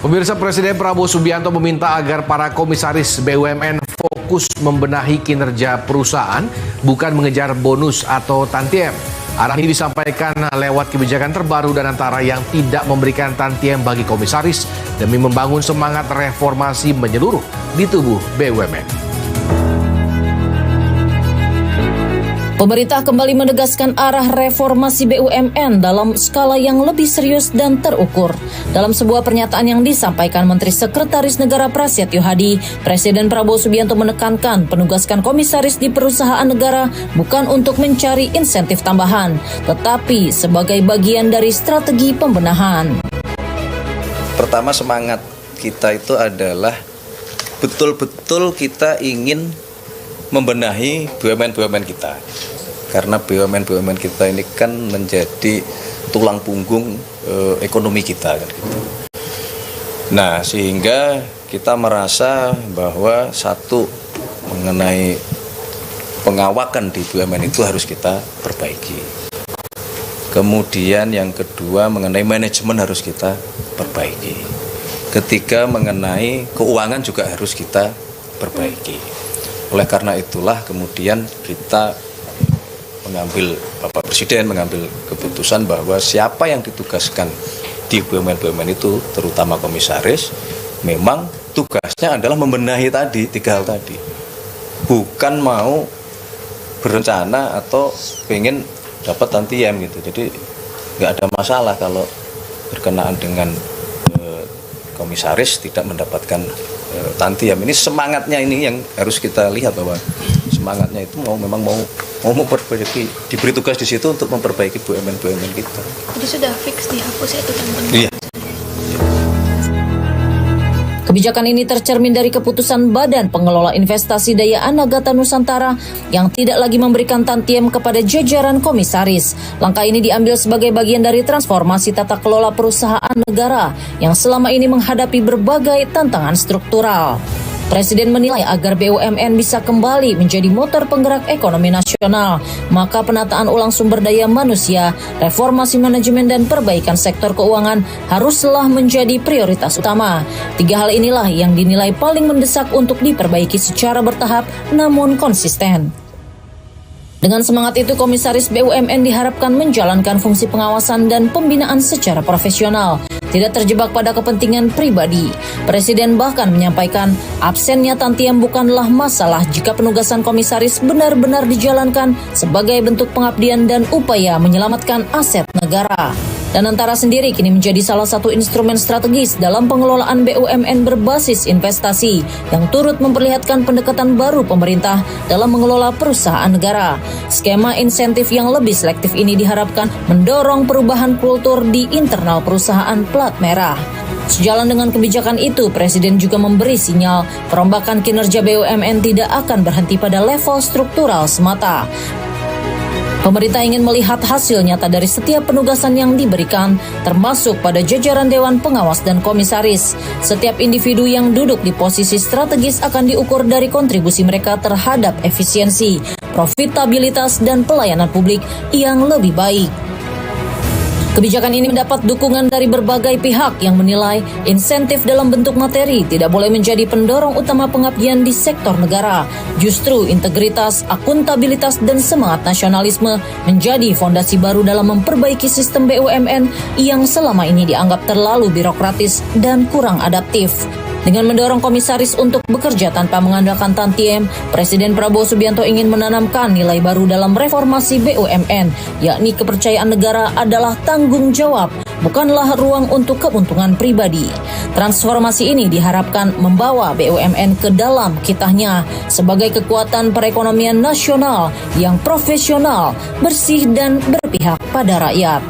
Pemirsa, Presiden Prabowo Subianto meminta agar para komisaris BUMN fokus membenahi kinerja perusahaan, bukan mengejar bonus atau tantiem. Arahan ini disampaikan lewat kebijakan terbaru dan antara yang tidak memberikan tantiem bagi komisaris demi membangun semangat reformasi menyeluruh di tubuh BUMN. Pemerintah kembali menegaskan arah reformasi BUMN dalam skala yang lebih serius dan terukur. Dalam sebuah pernyataan yang disampaikan Menteri Sekretaris Negara Prasetyo Hadi, Presiden Prabowo Subianto menekankan penugaskan komisaris di perusahaan negara bukan untuk mencari insentif tambahan, tetapi sebagai bagian dari strategi pembenahan. Pertama, semangat kita itu adalah betul-betul kita ingin membenahi BUMN-BUMN kita. Karena BUMN-BUMN kita ini kan menjadi tulang punggung ekonomi kita kan gitu. Nah, sehingga kita merasa bahwa satu, mengenai pengawakan di BUMN itu harus kita perbaiki. Kemudian yang kedua, mengenai manajemen harus kita perbaiki. Ketiga, mengenai keuangan juga harus kita perbaiki. Oleh karena itulah kemudian Bapak Presiden mengambil keputusan bahwa siapa yang ditugaskan di BUMN-BUMN itu, terutama komisaris, memang tugasnya adalah membenahi tadi, 3 hal tadi. Bukan mau berencana atau pengen dapat tantiem gitu. Jadi nggak ada masalah kalau berkenaan dengan komisaris tidak mendapatkan tantiem. Ini semangatnya ini yang harus kita lihat, bahwa semangatnya itu memang mau memperbaiki, diberi tugas di situ untuk memperbaiki BUMN-BUMN kita. Jadi sudah fix dihapus itu tantiem. Iya. Kebijakan ini tercermin dari keputusan Badan Pengelola Investasi Daya Anagata Nusantara yang tidak lagi memberikan tantiem kepada jajaran komisaris. Langkah ini diambil sebagai bagian dari transformasi tata kelola perusahaan negara yang selama ini menghadapi berbagai tantangan struktural. Presiden menilai agar BUMN bisa kembali menjadi motor penggerak ekonomi nasional, maka penataan ulang sumber daya manusia, reformasi manajemen dan perbaikan sektor keuangan haruslah menjadi prioritas utama. 3 hal inilah yang dinilai paling mendesak untuk diperbaiki secara bertahap namun konsisten. Dengan semangat itu, komisaris BUMN diharapkan menjalankan fungsi pengawasan dan pembinaan secara profesional, tidak terjebak pada kepentingan pribadi. Presiden bahkan menyampaikan absennya tantiem bukanlah masalah jika penugasan komisaris benar-benar dijalankan sebagai bentuk pengabdian dan upaya menyelamatkan aset negara. Dan Antara sendiri kini menjadi salah satu instrumen strategis dalam pengelolaan BUMN berbasis investasi yang turut memperlihatkan pendekatan baru pemerintah dalam mengelola perusahaan negara. Skema insentif yang lebih selektif ini diharapkan mendorong perubahan kultur di internal perusahaan plat merah. Sejalan dengan kebijakan itu, Presiden juga memberi sinyal perombakan kinerja BUMN tidak akan berhenti pada level struktural semata. Pemerintah ingin melihat hasil nyata dari setiap penugasan yang diberikan, termasuk pada jajaran Dewan Pengawas dan Komisaris. Setiap individu yang duduk di posisi strategis akan diukur dari kontribusi mereka terhadap efisiensi, profitabilitas, dan pelayanan publik yang lebih baik. Kebijakan ini mendapat dukungan dari berbagai pihak yang menilai insentif dalam bentuk materi tidak boleh menjadi pendorong utama pengabdian di sektor negara. Justru integritas, akuntabilitas, dan semangat nasionalisme menjadi fondasi baru dalam memperbaiki sistem BUMN yang selama ini dianggap terlalu birokratis dan kurang adaptif. Dengan mendorong komisaris untuk bekerja tanpa mengandalkan tantiem, Presiden Prabowo Subianto ingin menanamkan nilai baru dalam reformasi BUMN, yakni kepercayaan negara adalah tanggung jawab, bukanlah ruang untuk keuntungan pribadi. Transformasi ini diharapkan membawa BUMN ke dalam kitahnya sebagai kekuatan perekonomian nasional yang profesional, bersih, dan berpihak pada rakyat.